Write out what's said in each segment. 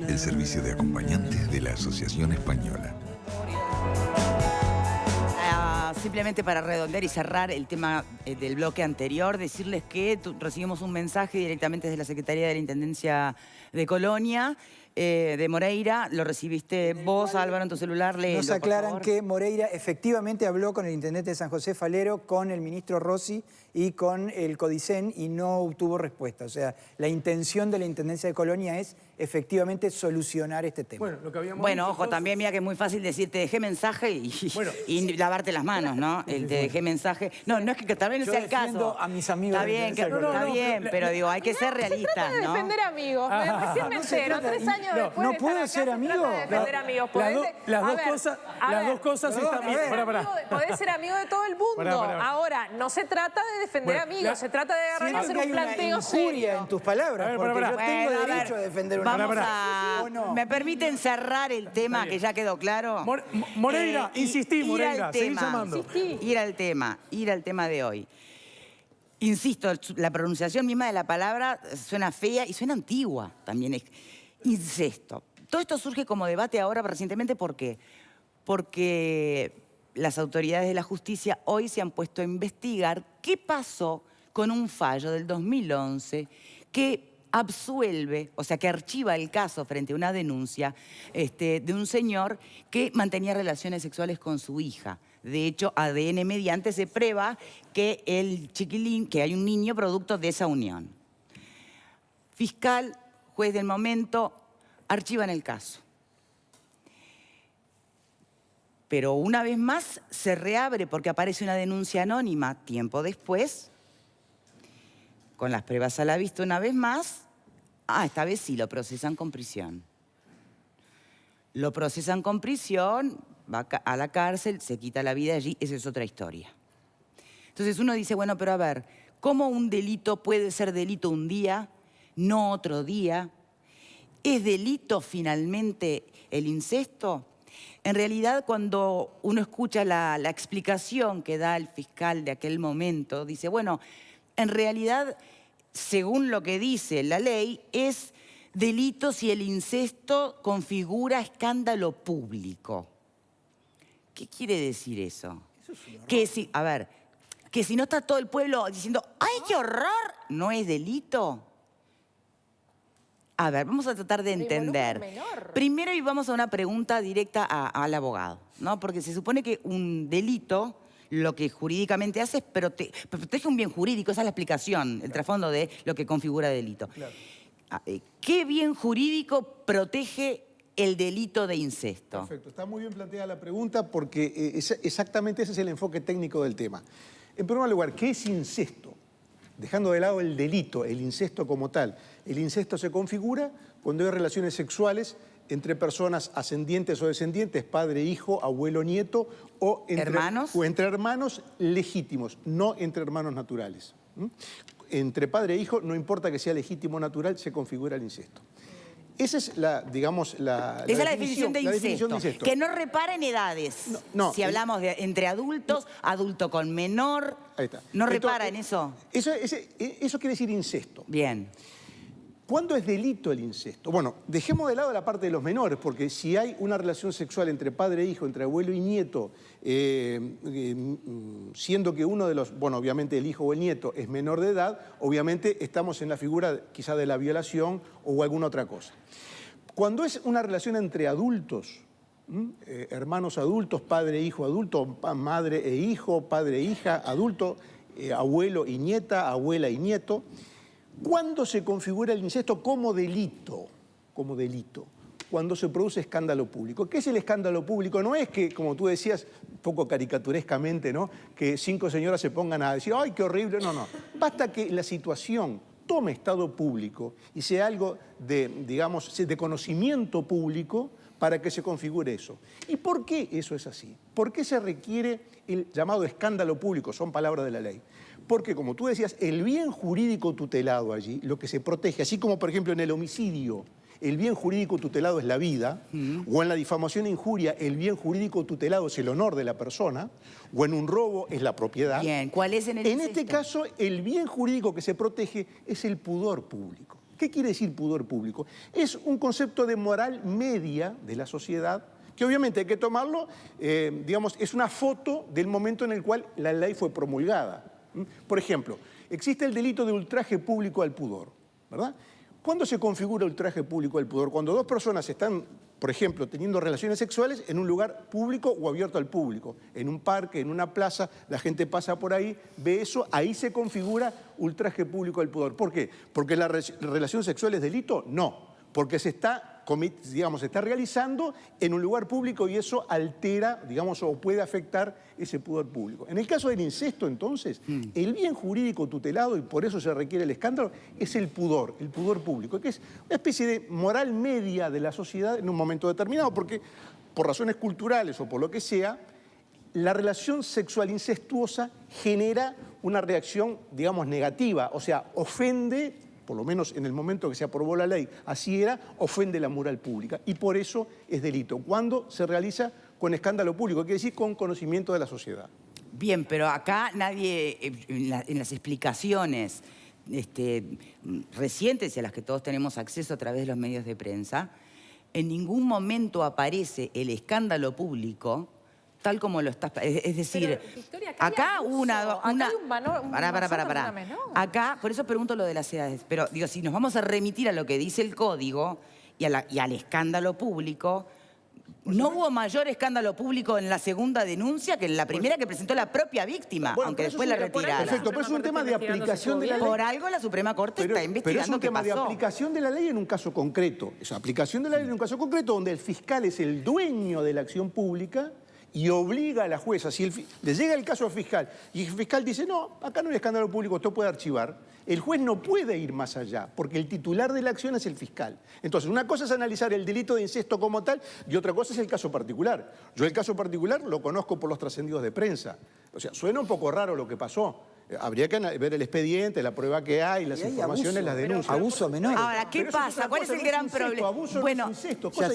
el servicio de acompañantes de la Asociación Española. Simplemente para redondear y cerrar el tema del bloque anterior, decirles que recibimos un mensaje directamente desde la Secretaría de la Intendencia de Colonia, de Moreira. Lo recibiste vos, Álvaro, en tu celular. Léelo, nos aclaran por favor. que Moreira efectivamente habló con el intendente de San José Falero, con el ministro Rossi y con el Codicen y no obtuvo respuesta. O sea, la intención de la Intendencia de Colonia es efectivamente solucionar este tema. Bueno, lo que habíamos Bueno, dicho, ojo, también mira que es muy fácil decir te dejé mensaje y lavarte las manos, ¿no? El te dejé mensaje. No, no es que tal vez no Yo sea el defiendo caso. a mis amigos Está de la bien, Intendencia de Colonia. está bien, pero digo, hay que ser realistas, de ¿no? defender amigos. Recién me entero, 3 años después ¿no de puedo estar ser acá, se trata amigo? de defender amigos. Las dos cosas están bien. Podés ser amigo de todo el mundo. Pará. Ahora, no se trata de defender amigos, se trata de agarrar y Siento hacer que un hay una planteo injuria serio. en tus palabras, A ver, porque pará. yo tengo Bueno, a ver, derecho a defender una vamos amiga. a... ¿Sí o no? ¿Me permiten cerrar el tema que ya quedó claro? Moreira, insistí, ir Moreira, al seguí tema, llamando. Ir al tema de hoy. Insisto, la pronunciación misma de la palabra suena fea y suena antigua también. Es incesto. Todo esto surge como debate ahora recientemente, ¿por qué? Porque las autoridades de la justicia hoy se han puesto a investigar qué pasó con un fallo del 2011 que absuelve, o sea, que archiva el caso frente a una denuncia de un señor que mantenía relaciones sexuales con su hija. De hecho, ADN mediante se prueba que el chiquilín, que hay un niño producto de esa unión. Fiscal, juez del momento, archivan el caso. Pero una vez más se reabre porque aparece una denuncia anónima tiempo después, con las pruebas a la vista una vez más. Esta vez sí lo procesan con prisión. Lo procesan con prisión, va a la cárcel, se quita la vida allí, esa es otra historia. Entonces uno dice, bueno, pero a ver, ¿cómo un delito puede ser delito un día, no otro día? ¿Es delito finalmente el incesto? En realidad, cuando uno escucha la explicación que da el fiscal de aquel momento, dice, bueno, en realidad, según lo que dice la ley, es delito si el incesto configura escándalo público. ¿Qué quiere decir eso? Que si, a ver, que si no está todo el pueblo diciendo, ¡ay, qué horror!, ¿no es delito? A ver, vamos a tratar de entender. Primero y vamos a una pregunta directa al abogado, ¿no? Porque se supone que un delito lo que jurídicamente hace es protege un bien jurídico, esa es la explicación, el trasfondo de lo que configura delito. Claro. ¿Qué bien jurídico protege el delito de incesto? Perfecto, está muy bien planteada la pregunta porque exactamente ese es el enfoque técnico del tema. En primer lugar, ¿qué es incesto? Dejando de lado el delito, el incesto como tal. El incesto se configura cuando hay relaciones sexuales entre personas ascendientes o descendientes, padre, hijo, abuelo, nieto, o entre hermanos legítimos, no entre hermanos naturales. Entre padre e hijo, no importa que sea legítimo o natural, se configura el incesto. Esa es la, digamos, la definición de incesto. Que no repara en edades. No, si hablamos de entre adultos, adulto con menor, ahí está. ¿no repara en eso? Eso quiere decir incesto. Bien. ¿Cuándo es delito el incesto? Bueno, dejemos de lado la parte de los menores, porque si hay una relación sexual entre padre e hijo, entre abuelo y nieto, siendo que uno de los, bueno, obviamente el hijo o el nieto es menor de edad, obviamente estamos en la figura quizá de la violación o alguna otra cosa. Cuando es una relación entre adultos, hermanos adultos, padre e hijo adulto, madre e hijo, padre e hija, adulto, abuelo y nieta, abuela y nieto, ¿cuándo se configura el incesto como delito? Como delito. Cuando se produce escándalo público. ¿Qué es el escándalo público? No es que, como tú decías, un poco caricaturescamente, ¿no?, que 5 señoras se pongan a decir, ¡ay, qué horrible! No, no. Basta que la situación tome estado público y sea algo de, digamos, de conocimiento público para que se configure eso. ¿Y por qué eso es así? ¿Por qué se requiere el llamado escándalo público? Son palabras de la ley. Porque, como tú decías, el bien jurídico tutelado allí, lo que se protege, así como, por ejemplo, en el homicidio, el bien jurídico tutelado es la vida, o en la difamación e injuria, el bien jurídico tutelado es el honor de la persona, o en un robo es la propiedad. Bien, ¿cuál es en el incesto? En este caso, el bien jurídico que se protege es el pudor público. ¿Qué quiere decir pudor público? Es un concepto de moral media de la sociedad que obviamente hay que tomarlo, digamos, es una foto del momento en el cual la ley fue promulgada. Por ejemplo, existe el delito de ultraje público al pudor, ¿verdad? ¿Cuándo se configura ultraje público al pudor? Cuando dos personas están, por ejemplo, teniendo relaciones sexuales en un lugar público o abierto al público, en un parque, en una plaza, la gente pasa por ahí, ve eso, ahí se configura ultraje público al pudor. ¿Por qué? ¿Porque la relación sexual es delito? No, porque se está realizando en un lugar público y eso altera, digamos, o puede afectar ese pudor público. En el caso del incesto, entonces, el bien jurídico tutelado, y por eso se requiere el escándalo, es el pudor público, que es una especie de moral media de la sociedad en un momento determinado, porque por razones culturales o por lo que sea, la relación sexual incestuosa genera una reacción, digamos, negativa, o sea, ofende, por lo menos en el momento que se aprobó la ley, así era, ofende la moral pública. Y por eso es delito. Cuando se realiza con escándalo público, quiere decir con conocimiento de la sociedad. Bien, pero acá nadie, en las explicaciones recientes y a las que todos tenemos acceso a través de los medios de prensa, en ningún momento aparece el escándalo público tal como lo estás... Es decir, pero, Victoria, acá hubo una... Pará. Acá, por eso pregunto lo de las edades. Pero digo, si nos vamos a remitir a lo que dice el código y al escándalo público, no hubo mayor escándalo público en la segunda denuncia que en la primera que presentó la propia víctima, Bueno, aunque pero después la eso retiraron. Perfecto, pero es un tema de aplicación de la ley. Por algo la Suprema Corte está investigando pero es un tema qué de pasó. aplicación de la ley en un caso concreto. Es aplicación de la ley en un caso concreto donde el fiscal es el dueño de la acción pública y obliga a la jueza, si le llega el caso al fiscal y el fiscal dice, no, acá no hay escándalo público, esto puede archivar, el juez no puede ir más allá, porque el titular de la acción es el fiscal. Entonces, una cosa es analizar el delito de incesto como tal y otra cosa es el caso particular. Yo el caso particular lo conozco por los trascendidos de prensa. O sea, suena un poco raro lo que pasó. Habría que ver el expediente, la prueba que hay, las informaciones, las denuncias. Abuso menor. Ahora, ¿qué pasa? ¿Cuál es el gran problema? Bueno,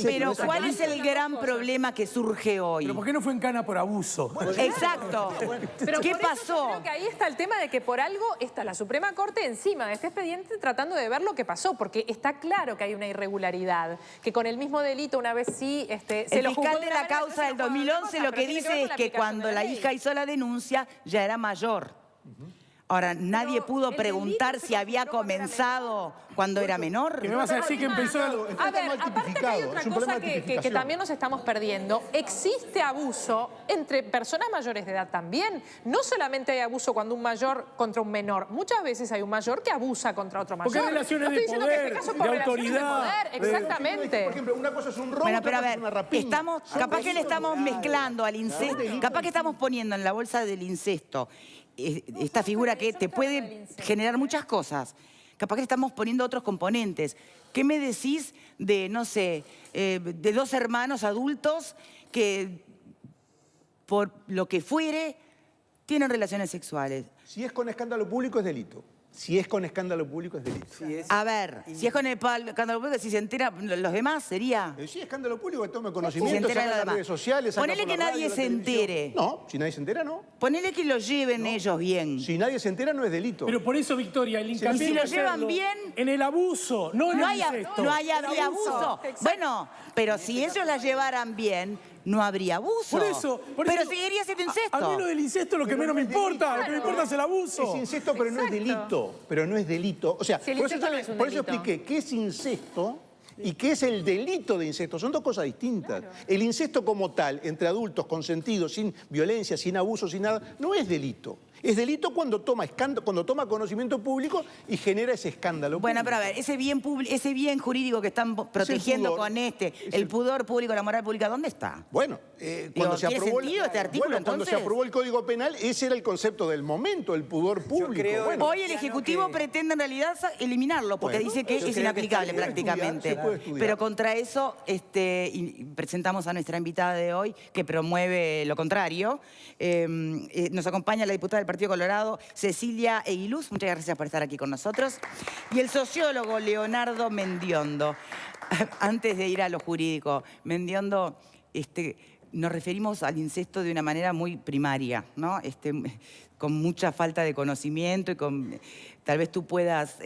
pero ¿cuál es el gran problema que surge hoy? ¿Pero por qué no fue en cana por abuso? Exacto. Pero ¿Qué por eso pasó? yo creo que ahí está el tema de que por algo está la Suprema Corte encima de este expediente tratando de ver lo que pasó, porque está claro que hay una irregularidad, que con el mismo delito una vez sí se El lo juzgó fiscal de una la manera, causa del entonces no puede 2011 hacer lo otra que cosa, pero tiene dice ver es con que aplicación cuando de la ley. hija hizo la denuncia ya era mayor. Ahora, nadie pudo el preguntar delito se si había configuró cuando era comenzado cuando era menor. ¿Qué me vas a decir que empezó? A ver, aparte que hay otra cosa que también nos estamos perdiendo. Existe abuso entre personas mayores de edad también. No solamente hay abuso cuando un mayor contra un menor. Muchas veces hay un mayor que abusa contra otro mayor. Porque hay relaciones No de estoy diciendo que poder, este caso es de por relaciones autoridad, de poder. Exactamente. Por ejemplo, una cosa es un robo, Bueno, otra pero a cosa es ver, una rapiña. capaz que le estamos mezclando al incesto, capaz que estamos poniendo en la bolsa del incesto esta figura que te puede generar muchas cosas. Capaz que le estamos poniendo otros componentes. ¿Qué me decís de, no sé, de dos hermanos adultos que, por lo que fuere, tienen relaciones sexuales? Si es con escándalo público es delito. Si es con escándalo público es delito. A ver, si es con el escándalo público, si se entera los demás, sería... Si es escándalo público, que tome Se conocimiento, entera saca de las los demás. redes sociales, saca Ponele por que la nadie radio, la se televisión. entere. No, si nadie se entera, no. Ponele que lo lleven ellos bien. Si nadie se entera, no es delito. Pero por eso, Victoria, el hincapié Y si en lo llevan hacerlo bien, en el abuso, no en No el hay, incesto. no hay habría abuso. Exacto. Bueno, pero si ellos la llevaran bien, no habría abuso. Por eso. Pero seguiría siendo incesto. A mí lo del incesto es lo que menos me importa. Lo que me importa es el abuso. Es incesto, pero no es delito. Pero no es delito. O sea, Si el por eso, incesto no es un por eso delito. expliqué qué es incesto y qué es el delito de incesto. Son dos cosas distintas. El incesto como tal, entre adultos, consentidos, sin violencia, sin abuso, sin nada, no es delito. Es delito cuando toma conocimiento público y genera ese escándalo Bueno, público. pero a ver, ese bien jurídico que están protegiendo pudor. con el pudor público, la moral pública, ¿dónde está? Bueno, cuando se ¿tiene aprobó sentido este artículo, cuando se entonces? aprobó el Código Penal, ese era el concepto del momento, el pudor público. creo- Bueno, Hoy el Ejecutivo pretende en realidad eliminarlo porque Bueno, dice que yo es creo que inaplicable se puede prácticamente. estudiar, se puede estudiar. Pero contra eso y presentamos a nuestra invitada de hoy que promueve lo contrario. Nos acompaña la diputada del Partido Colorado, Cecilia Eguiluz. Muchas gracias por estar aquí con nosotros. Y el sociólogo Leonardo Mendiondo. Antes de ir a lo jurídico, Mendiondo, nos referimos al incesto de una manera muy primaria, ¿no? Con mucha falta de conocimiento y tal vez tú puedas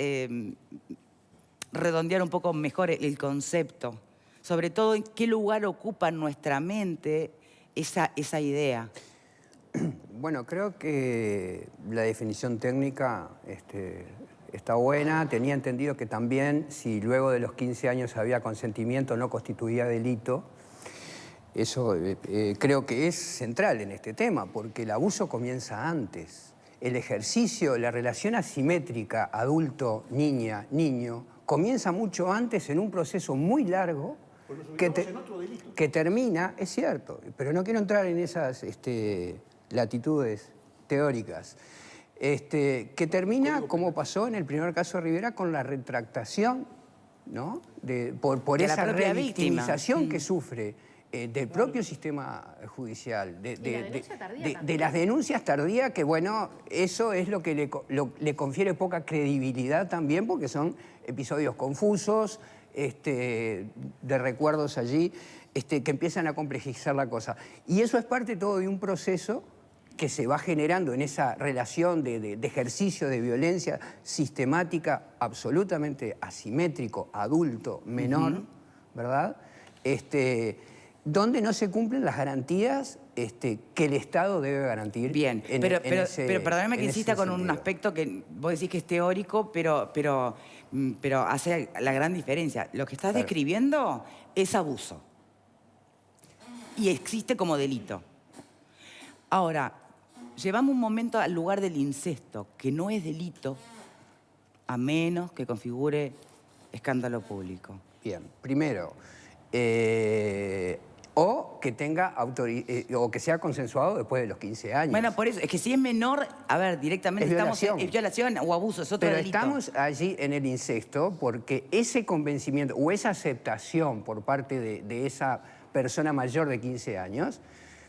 redondear un poco mejor el concepto. Sobre todo, en qué lugar ocupa en nuestra mente esa idea. Bueno, creo que la definición técnica está buena. Tenía entendido que también, si luego de los 15 años había consentimiento, no constituía delito. Eso creo que es central en este tema, porque el abuso comienza antes. El ejercicio, la relación asimétrica adulto-niña, niño, comienza mucho antes en un proceso muy largo que termina, es cierto, pero no quiero entrar en esas latitudes teóricas, que termina, como pasó en el primer caso de Rivera, con la retractación, ¿no? por de esa revictimización que sufre del propio sistema judicial, de las denuncias tardías, que bueno, eso es lo que le confiere poca credibilidad también, porque son episodios confusos, de recuerdos allí, que empiezan a complejizar la cosa. Y eso es parte todo de un proceso que se va generando en esa relación de ejercicio de violencia sistemática, absolutamente asimétrico, adulto, menor, ¿verdad? Donde no se cumplen las garantías que el Estado debe garantir. Bien, pero perdóname que insista con un aspecto que vos decís que es teórico, pero hace la gran diferencia. Lo que estás describiendo es abuso. Y existe como delito. Ahora, llevamos un momento al lugar del incesto, que no es delito, a menos que configure escándalo público. Bien, primero, o que tenga o que sea consensuado después de los 15 años. Bueno, por eso, es que si es menor, a ver, directamente es violación o abuso, es otro delito. Pero estamos allí en el incesto porque ese convencimiento o esa aceptación por parte de esa persona mayor de 15 años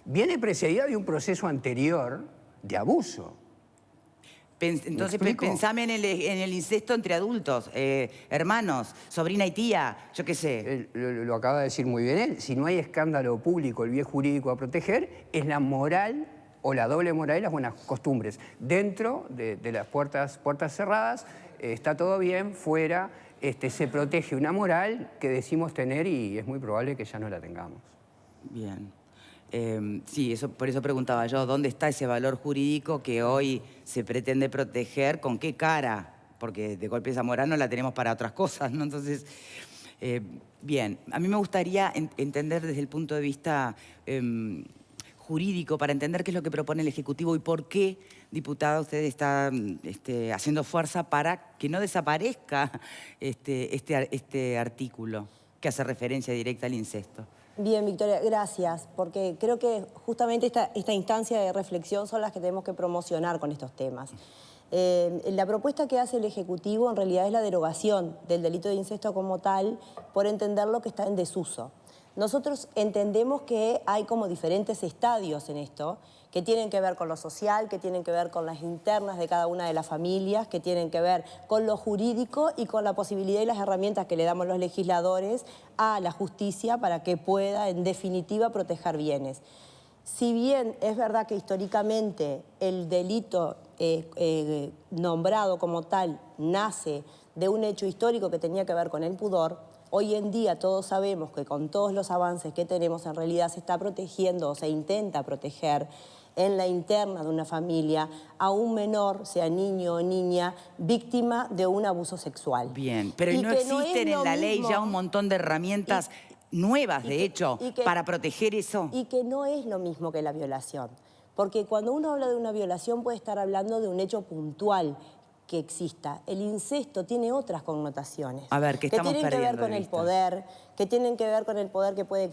viene precedida de un proceso anterior de abuso. Entonces pensame en el incesto entre adultos, hermanos, sobrina y tía, yo qué sé. Lo acaba de decir muy bien él. Si no hay escándalo público, el bien jurídico a proteger, es la moral o la doble moral y las buenas costumbres. Dentro de las puertas cerradas está todo bien, fuera se protege una moral que decimos tener y es muy probable que ya no la tengamos. Bien. Sí, por eso preguntaba yo, ¿dónde está ese valor jurídico que hoy se pretende proteger? ¿Con qué cara? Porque de golpe esa moral no la tenemos para otras cosas, ¿no? Entonces, bien, a mí me gustaría entender desde el punto de vista jurídico, para entender qué es lo que propone el Ejecutivo y por qué, diputada, usted está haciendo fuerza para que no desaparezca este artículo que hace referencia directa al incesto. Bien, Victoria, gracias, porque creo que justamente esta instancia de reflexión son las que tenemos que promocionar con estos temas. La propuesta que hace el Ejecutivo en realidad es la derogación del delito de incesto como tal, por entenderlo que está en desuso. Nosotros entendemos que hay como diferentes estadios en esto, que tienen que ver con lo social, que tienen que ver con las internas de cada una de las familias, que tienen que ver con lo jurídico y con la posibilidad y las herramientas que le damos los legisladores a la justicia para que pueda, en definitiva, proteger bienes. Si bien es verdad que históricamente el delito nombrado como tal nace de un hecho histórico que tenía que ver con el pudor, hoy en día todos sabemos que con todos los avances que tenemos en realidad se está protegiendo o se intenta proteger en la interna de una familia a un menor, sea niño o niña, víctima de un abuso sexual. Bien, pero no existen en la ley ya un montón de herramientas nuevas, de hecho, para proteger eso. Y que no es lo mismo que la violación. Porque cuando uno habla de una violación puede estar hablando de un hecho puntual que exista. El incesto tiene otras connotaciones. A ver, ¿qué estamos perdiendo? Que tienen que ver con el poder, que tienen que ver con el poder que puede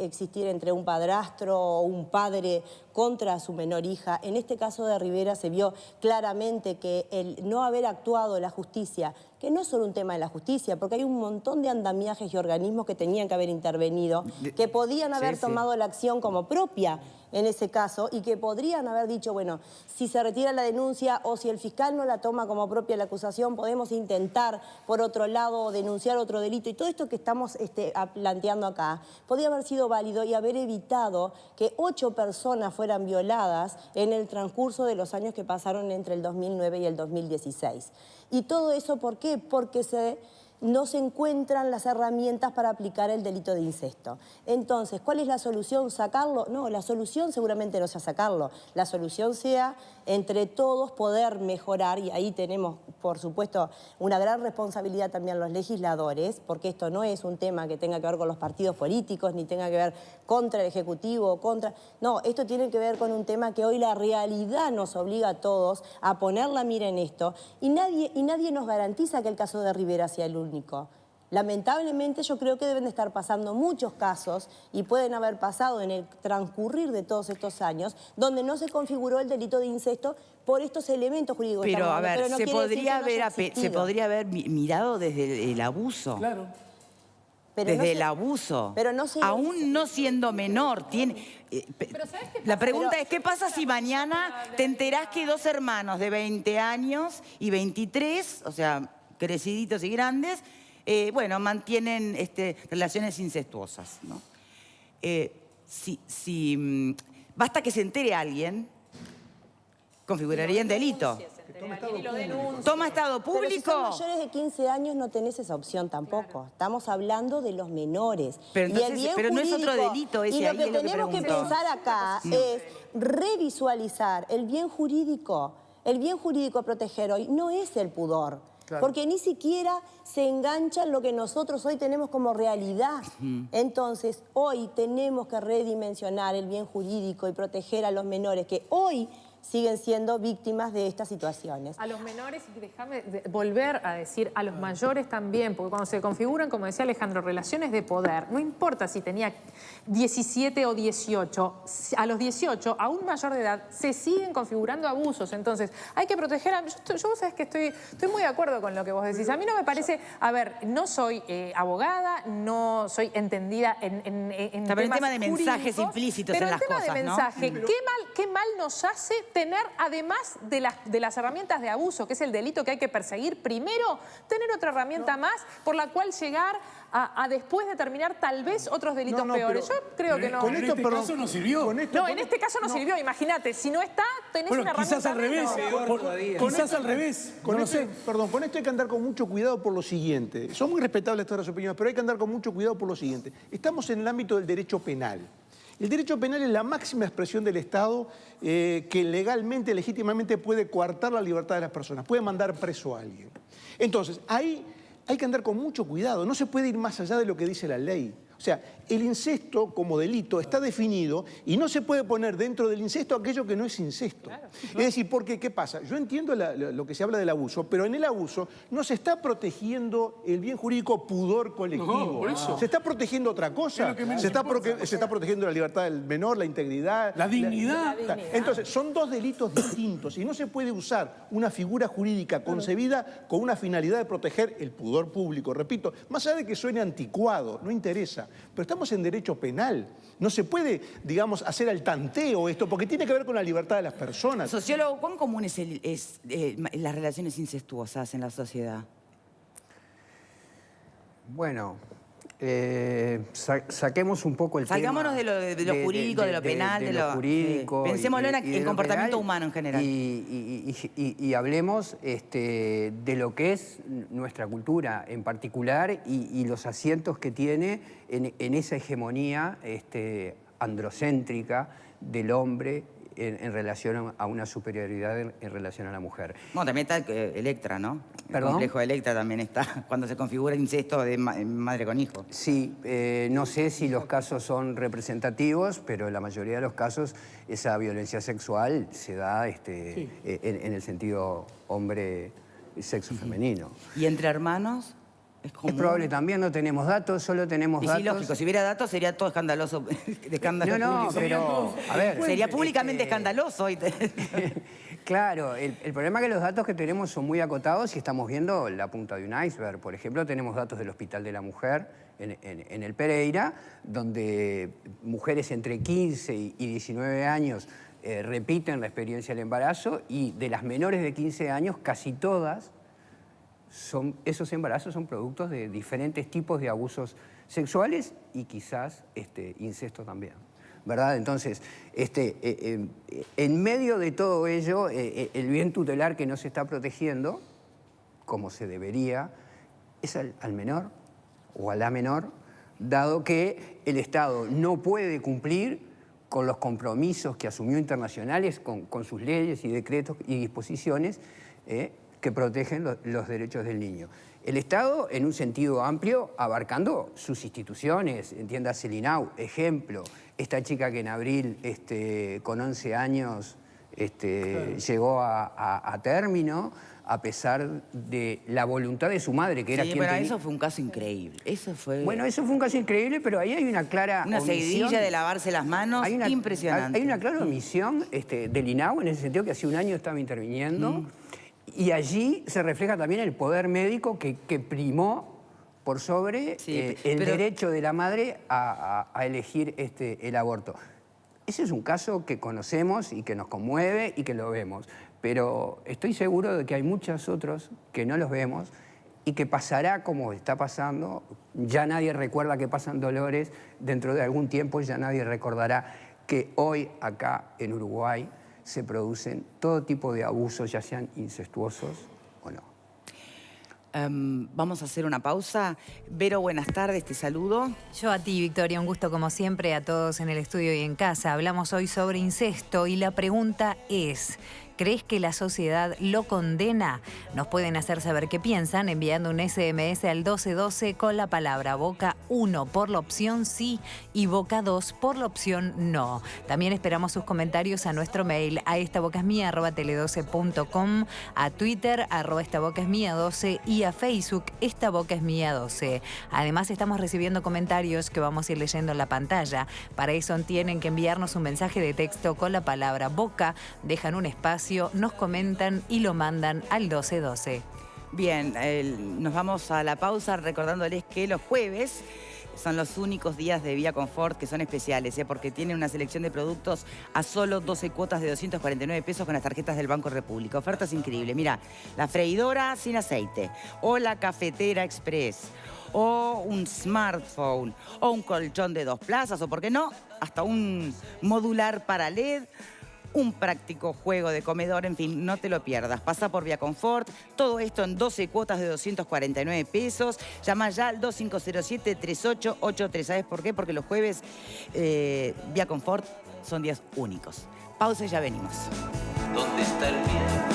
existir entre un padrastro o un padre contra su menor hija. En este caso de Rivera se vio claramente que el no haber actuado la justicia, que no es solo un tema de la justicia, porque hay un montón de andamiajes y organismos que tenían que haber intervenido, que podían haber tomado la acción como propia en ese caso y que podrían haber dicho, bueno, si se retira la denuncia o si el fiscal no la toma como propia la acusación, podemos intentar, por otro lado, denunciar otro delito. Y todo esto que estamos planteando acá podría haber sido válido y haber evitado que 8 personas fueran violadas en el transcurso de los años que pasaron entre el 2009 y el 2016. Y todo eso, ¿por qué? Porque se no se encuentran las herramientas para aplicar el delito de incesto. Entonces, ¿cuál es la solución? ¿Sacarlo? No, la solución seguramente no sea sacarlo. La solución sea, entre todos, poder mejorar, y ahí tenemos, por supuesto, una gran responsabilidad también los legisladores, porque esto no es un tema que tenga que ver con los partidos políticos, ni tenga que ver contra el Ejecutivo, contra... No, esto tiene que ver con un tema que hoy la realidad nos obliga a todos a poner la mira en esto, y nadie nos garantiza que el caso de Rivera sea el único. Lamentablemente yo creo que deben de estar pasando muchos casos y pueden haber pasado en el transcurrir de todos estos años donde no se configuró el delito de incesto por estos elementos jurídicos. Pero a ver, no se podría haber mirado desde el abuso. Claro. Pero desde no el abuso. Pero no se... Aún no siendo menor. Pero ¿sabes qué pasa? La pregunta es, ¿qué pasa si mañana te enterás que 2 hermanos de 20 años y 23, o sea, creciditos y grandes, bueno, mantienen relaciones incestuosas, ¿no? Basta que se entere alguien, configuraría en delito. Toma estado público. Pero si son mayores de 15 años no tenés esa opción tampoco. Claro. Estamos hablando de los menores. Pero, entonces, pero no es otro delito ese. Y lo que tenemos que pensar acá es revisualizar el bien jurídico. El bien jurídico a proteger hoy no es el pudor. Claro. Porque ni siquiera se engancha en lo que nosotros hoy tenemos como realidad. Entonces, hoy tenemos que redimensionar el bien jurídico y proteger a los menores que hoy siguen siendo víctimas de estas situaciones. A los menores, y déjame volver a decir, a los mayores también, porque cuando se configuran, como decía Alejandro, relaciones de poder, no importa si tenía 17 o 18, a los 18, a un mayor de edad, se siguen configurando abusos. Entonces, hay que proteger a... Yo sabes que estoy muy de acuerdo con lo que vos decís. A mí no me parece... A ver, no soy abogada, no soy entendida en temas el tema de mensajes implícitos en las cosas, pero el tema de mensaje, ¿no? ¿Qué mal nos hace tener, además de las herramientas de abuso, que es el delito que hay que perseguir primero, tener otra herramienta más por la cual llegar a después determinar tal vez otros delitos peores? Yo creo que no. En este caso no sirvió. En este caso no sirvió. Imagínate, si no está, tenés una herramienta quizás al revés. Quizás al revés. Con esto hay que andar con mucho cuidado por lo siguiente. Son muy respetables todas las opiniones, pero hay que andar con mucho cuidado por lo siguiente. Estamos en el ámbito del derecho penal. El derecho penal es la máxima expresión del Estado que legalmente, legítimamente puede coartar la libertad de las personas, puede mandar preso a alguien. Entonces, ahí hay que andar con mucho cuidado, no se puede ir más allá de lo que dice la ley. O sea, el incesto como delito está definido y no se puede poner dentro del incesto aquello que no es incesto. Claro. Es decir, porque, ¿qué pasa? Yo entiendo lo que se habla del abuso, pero en el abuso no se está protegiendo el bien jurídico pudor colectivo. No, por eso. Se está protegiendo otra cosa. Se está protegiendo la libertad del menor, la integridad. La dignidad. Entonces, son dos delitos distintos y no se puede usar una figura jurídica concebida con una finalidad de proteger el pudor público. Repito, más allá de que suene anticuado, no interesa. Pero estamos en derecho penal. No se puede, digamos, hacer al tanteo esto, porque tiene que ver con la libertad de las personas. Sociólogo, ¿cuán común es las relaciones incestuosas en la sociedad? Bueno, saquemos un poco el Salgámonos tema... de lo jurídico, de lo penal, de lo jurídico. Pensémoslo en el comportamiento penal, humano en general. Y hablemos de lo que es nuestra cultura en particular y los asientos que tiene en esa hegemonía androcéntrica del hombre en relación a una superioridad en relación a la mujer. Bueno, también está Electra, ¿no? ¿Perdón? El complejo de Electra también está, cuando se configura incesto de madre con hijo. Sí, no sé si los casos son representativos, pero en la mayoría de los casos esa violencia sexual se da en el sentido hombre-sexo femenino. ¿Y entre hermanos? Es probable también, no tenemos datos, solo tenemos datos. Sí, lógico, si hubiera datos sería todo escandaloso. No, pero, a ver... Sería públicamente escandaloso. Claro, el problema es que los datos que tenemos son muy acotados y estamos viendo la punta de un iceberg. Por ejemplo, tenemos datos del Hospital de la Mujer en el Pereira, donde mujeres entre 15 y 19 años repiten la experiencia del embarazo y de las menores de 15 años, casi todas, esos embarazos son productos de diferentes tipos de abusos sexuales y quizás incesto también, ¿verdad? Entonces, en medio de todo ello, el bien tutelar que no se está protegiendo, como se debería, es al menor o a la menor, dado que el Estado no puede cumplir con los compromisos que asumió internacionales, con sus leyes y decretos y disposiciones que protegen los derechos del niño. El Estado, en un sentido amplio, abarcando sus instituciones, entiéndase el INAU, ejemplo, esta chica que en abril, con 11 años, llegó a término, a pesar de la voluntad de su madre, que era quien pero tenía... eso fue un caso increíble. Eso fue... Bueno, eso fue un caso increíble, pero ahí hay una clara una omisión. seguidilla de lavarse las manos impresionante. Hay una clara omisión del INAU, en ese sentido que hace un año estaba interviniendo, y allí se refleja también el poder médico que primó por sobre el derecho de la madre a elegir el aborto. Ese es un caso que conocemos y que nos conmueve y que lo vemos. Pero estoy seguro de que hay muchos otros que no los vemos y que pasará como está pasando. Ya nadie recuerda que pasan dolores. Dentro de algún tiempo ya nadie recordará que hoy acá en Uruguay se producen todo tipo de abusos, ya sean incestuosos o no. Vamos a hacer una pausa. Vero, buenas tardes, te saludo. Yo a ti, Victoria, un gusto como siempre, a todos en el estudio y en casa. Hablamos hoy sobre incesto y la pregunta es... ¿crees que la sociedad lo condena? Nos pueden hacer saber qué piensan enviando un SMS al 1212 con la palabra Boca 1 por la opción sí y Boca 2 por la opción no. También esperamos sus comentarios a nuestro mail a estabocasmia@tele12.com, a Twitter @estabocasmia12 y a Facebook estabocasmia12. Además estamos recibiendo comentarios que vamos a ir leyendo en la pantalla. Para eso tienen que enviarnos un mensaje de texto con la palabra Boca, dejan un espacio, nos comentan y lo mandan al 1212. Bien, nos vamos a la pausa recordándoles que los jueves son los únicos días de Vía Confort que son especiales, porque tienen una selección de productos a solo 12 cuotas de 249 pesos con las tarjetas del Banco República. Ofertas increíbles. Mira, la freidora sin aceite o la cafetera express o un smartphone o un colchón de 2 plazas o, ¿por qué no?, hasta un modular para LED, un práctico juego de comedor, en fin, no te lo pierdas. Pasa por Vía Confort, todo esto en 12 cuotas de 249 pesos. Llama ya al 2507-3883. ¿Sabes por qué? Porque los jueves Vía Confort son días únicos. Pausa y ya venimos. ¿Dónde está el miedo?